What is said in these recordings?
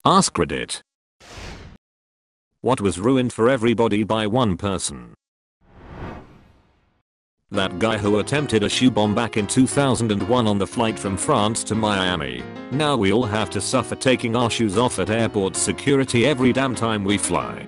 AskReddit. What was ruined for everybody by one person? That guy who attempted a shoe bomb back in 2001 on the flight from France to Miami. Now we all have to suffer taking our shoes off at airport security every damn time we fly.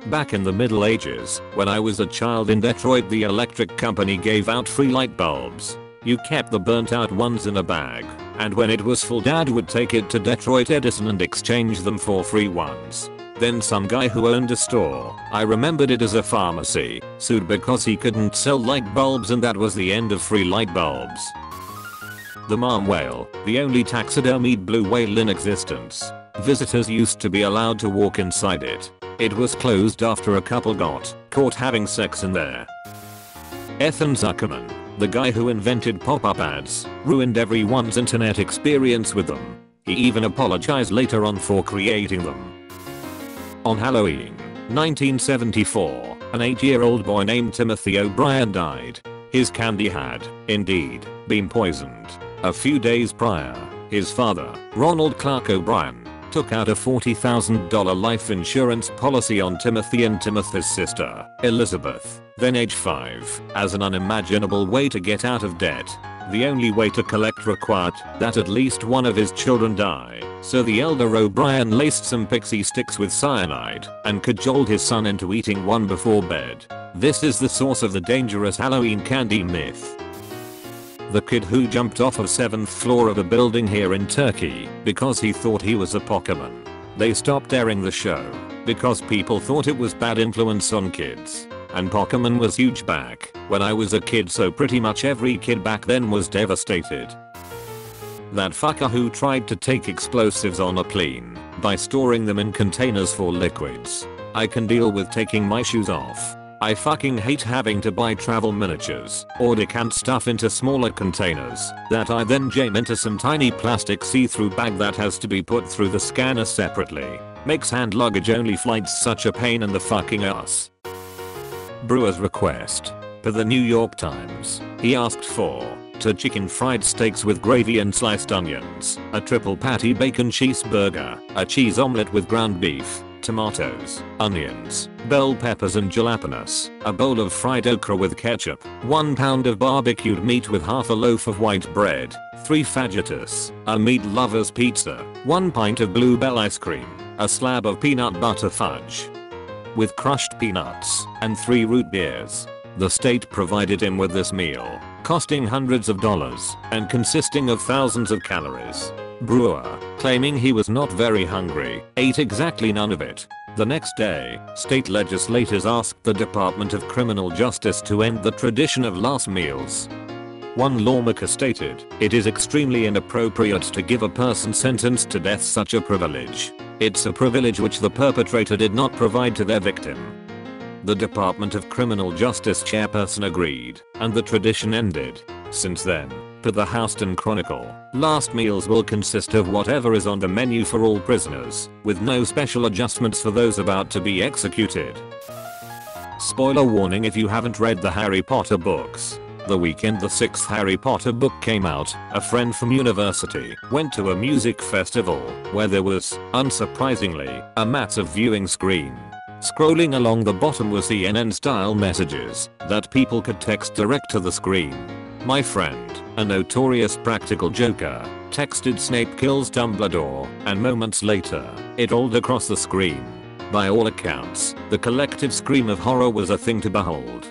Back in the Middle Ages, when I was a child in Detroit, the electric company gave out free light bulbs. You kept the burnt out ones in a bag, and when it was full, Dad would take it to Detroit Edison and exchange them for free ones. Then some guy who owned a store, I remembered it as a pharmacy, sued because he couldn't sell light bulbs, and that was the end of free light bulbs. The Marm whale, the only taxidermied blue whale in existence. Visitors used to be allowed to walk inside it. It was closed after a couple got caught having sex in there. Ethan Zuckerman, the guy who invented pop-up ads, ruined everyone's internet experience with them. He even apologized later on for creating them. On Halloween, 1974, an 8-year-old boy named Timothy O'Brien died. His candy had, indeed, been poisoned. A few days prior, his father, Ronald Clark O'Brien, took out a $40,000 life insurance policy on Timothy and Timothy's sister, Elizabeth, then age 5, as an unimaginable way to get out of debt. The only way to collect required that at least one of his children die, so the elder O'Brien laced some pixie sticks with cyanide and cajoled his son into eating one before bed. This is the source of the dangerous Halloween candy myth. The kid who jumped off of 7th floor of a building here in Turkey because he thought he was a Pokemon. They stopped airing the show because people thought it was bad influence on kids. And Pokemon was huge back when I was a kid, so pretty much every kid back then was devastated. That fucker who tried to take explosives on a plane by storing them in containers for liquids. I can deal with taking my shoes off. I fucking hate having to buy travel miniatures or decant stuff into smaller containers that I then jam into some tiny plastic see-through bag that has to be put through the scanner separately. Makes hand luggage only flights such a pain in the fucking ass. Brewer's request. Per the New York Times, he asked for 2 chicken fried steaks with gravy and sliced onions, a triple patty bacon cheeseburger, a cheese omelette with ground beef, tomatoes, onions, bell peppers and jalapenos, a bowl of fried okra with ketchup, 1 pound of barbecued meat with half a loaf of white bread, 3 fajitas, a meat lover's pizza, 1 pint of Bluebell ice cream, a slab of peanut butter fudge with crushed peanuts, and 3 root beers. The state provided him with this meal, costing hundreds of dollars and consisting of thousands of calories. Brewer, claiming he was not very hungry, ate exactly none of it. The next day, state legislators asked the Department of Criminal Justice to end the tradition of last meals. One lawmaker stated, "It is extremely inappropriate to give a person sentenced to death such a privilege. It's a privilege which the perpetrator did not provide to their victim." The Department of Criminal Justice chairperson agreed, and the tradition ended. Since then, per the Houston Chronicle, last meals will consist of whatever is on the menu for all prisoners, with no special adjustments for those about to be executed. Spoiler warning if you haven't read the Harry Potter books. The weekend the 6th Harry Potter book came out, a friend from university went to a music festival where there was, unsurprisingly, a massive viewing screen. Scrolling along the bottom was CNN-style messages that people could text direct to the screen. My friend, a notorious practical joker, texted "Snape kills Dumbledore," and moments later, it rolled across the screen. By all accounts, the collective scream of horror was a thing to behold.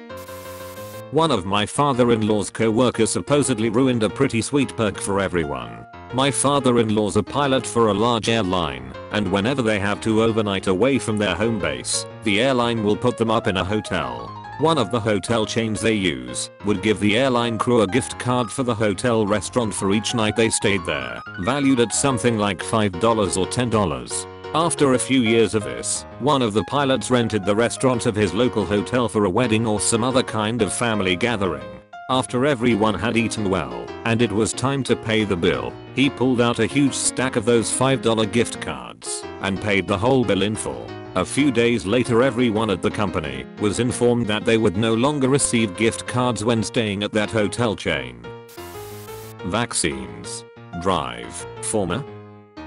One of my father-in-law's co-workers supposedly ruined a pretty sweet perk for everyone. My father-in-law's a pilot for a large airline, and whenever they have to overnight away from their home base, the airline will put them up in a hotel. One of the hotel chains they use would give the airline crew a gift card for the hotel restaurant for each night they stayed there, valued at something like $5 or $10. After a few years of this, one of the pilots rented the restaurant of his local hotel for a wedding or some other kind of family gathering. After everyone had eaten well, and it was time to pay the bill, he pulled out a huge stack of those $5 gift cards and paid the whole bill in full. A few days later, everyone at the company was informed that they would no longer receive gift cards when staying at that hotel chain. Vaccines. Drive. Former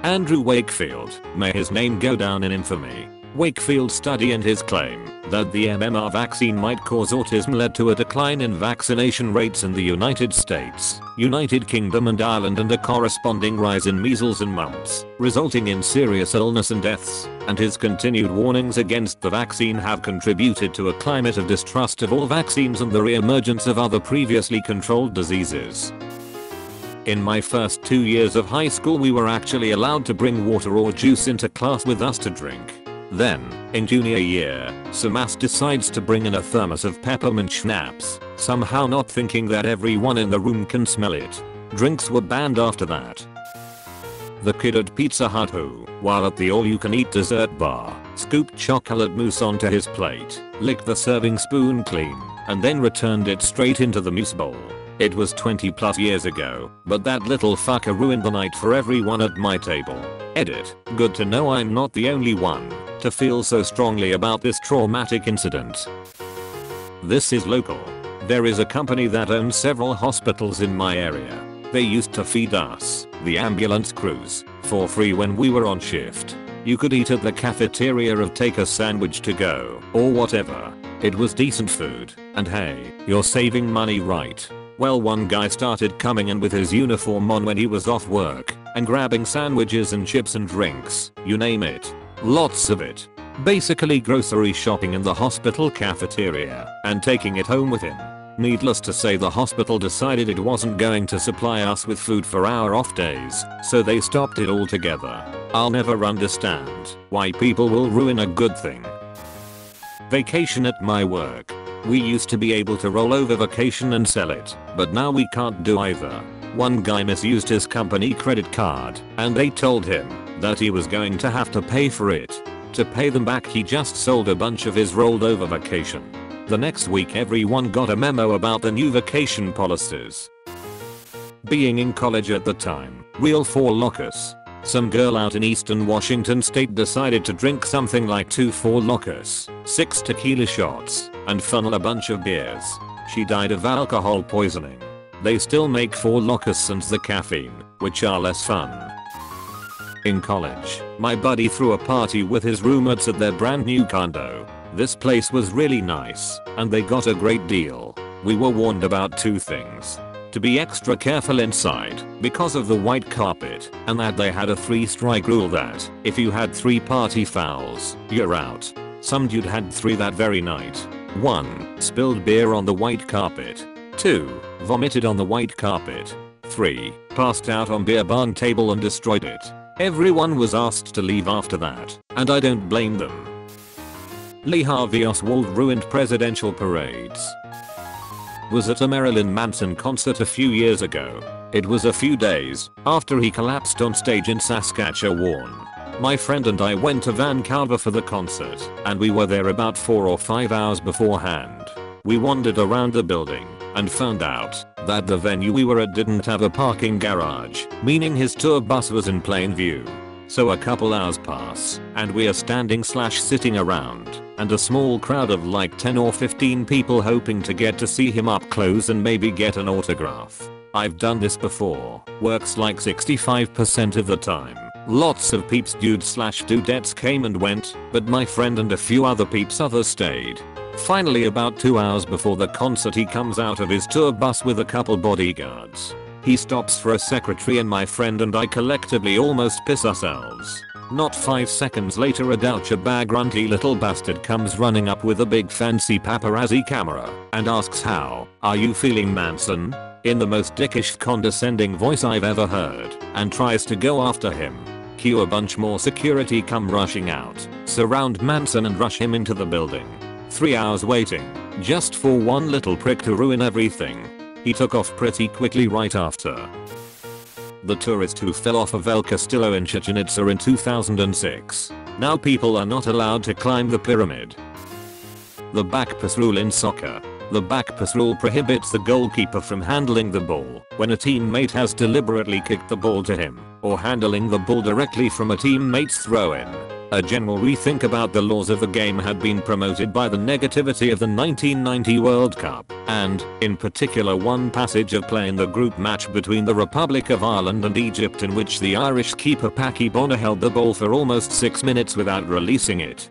Andrew Wakefield, may his name go down in infamy. Wakefield's study and his claim that the MMR vaccine might cause autism led to a decline in vaccination rates in the United States, United Kingdom and Ireland, and a corresponding rise in measles and mumps, resulting in serious illness and deaths, and his continued warnings against the vaccine have contributed to a climate of distrust of all vaccines and the re-emergence of other previously controlled diseases. In my first 2 years of high school we were actually allowed to bring water or juice into class with us to drink. Then, in junior year, some ass decides to bring in a thermos of peppermint schnapps, somehow not thinking that everyone in the room can smell it. Drinks were banned after that. The kid at Pizza Hut who, while at the all-you-can-eat dessert bar, scooped chocolate mousse onto his plate, licked the serving spoon clean, and then returned it straight into the mousse bowl. It was 20 plus years ago, but that little fucker ruined the night for everyone at my table. Edit. Good to know I'm not the only one to feel so strongly about this traumatic incident. This is local. There is a company that owns several hospitals in my area. They used to feed us, the ambulance crews, for free when we were on shift. You could eat at the cafeteria or take a sandwich to go, or whatever. It was decent food, and hey, you're saving money, right? Well, one guy started coming in with his uniform on when he was off work, and grabbing sandwiches and chips and drinks, you name it. Lots of it. Basically grocery shopping in the hospital cafeteria, and taking it home with him. Needless to say, the hospital decided it wasn't going to supply us with food for our off days, so they stopped it altogether. I'll never understand why people will ruin a good thing. Vacation at my work. We used to be able to roll over vacation and sell it, but now we can't do either. One guy misused his company credit card, and they told him that he was going to have to pay for it. To pay them back, he just sold a bunch of his rolled over vacation. The next week everyone got a memo about the new vacation policies. Being in college at the time, real Four Locos. Some girl out in eastern Washington state decided to drink something like 2 Four Locos, 6 tequila shots, and funnel a bunch of beers. She died of alcohol poisoning. They still make Four Locos and the caffeine, which are less fun. In college, my buddy threw a party with his roommates at their brand new condo. This place was really nice, and they got a great deal. We were warned about 2 things. To be extra careful inside because of the white carpet, and that they had a 3-strike rule that if you had 3 party fouls, you're out. Some dude had 3 that very night. 1. Spilled beer on the white carpet. 2. Vomited on the white carpet. 3. Passed out on beer barn table and destroyed it. Everyone was asked to leave after that, and I don't blame them. Lee Harvey Oswald ruined presidential parades. Was at a Marilyn Manson concert a few years ago. It was a few days after he collapsed on stage in Saskatchewan. My friend and I went to Vancouver for the concert, and we were there about 4 or 5 hours beforehand. We wandered around the building and found out that the venue we were at didn't have a parking garage, meaning his tour bus was in plain view. So a couple hours pass, and we are standing/sitting around, and a small crowd of like 10 or 15 people hoping to get to see him up close and maybe get an autograph. I've done this before, works like 65% of the time. Lots of peeps dudes/dudettes came and went, but my friend and a few other peeps others stayed. Finally, about 2 hours before the concert, he comes out of his tour bus with a couple bodyguards. He stops for a secretary, and my friend and I collectively almost piss ourselves. Not 5 seconds later, a doucher bag grunty little bastard comes running up with a big fancy paparazzi camera and asks, "How are you feeling, Manson?" in the most dickish condescending voice I've ever heard, and tries to go after him. Cue a bunch more security come rushing out, surround Manson and rush him into the building. 3 hours waiting, just for one little prick to ruin everything. He took off pretty quickly right after. The tourist who fell off of El Castillo in Chichen Itza in 2006. Now people are not allowed to climb the pyramid. The back pass rule in soccer. The back pass rule prohibits the goalkeeper from handling the ball when a teammate has deliberately kicked the ball to him, or handling the ball directly from a teammate's throw-in. A general rethink about the laws of the game had been promoted by the negativity of the 1990 World Cup, and, in particular, one passage of play in the group match between the Republic of Ireland and Egypt in which the Irish keeper Packy Bonner held the ball for almost 6 minutes without releasing it.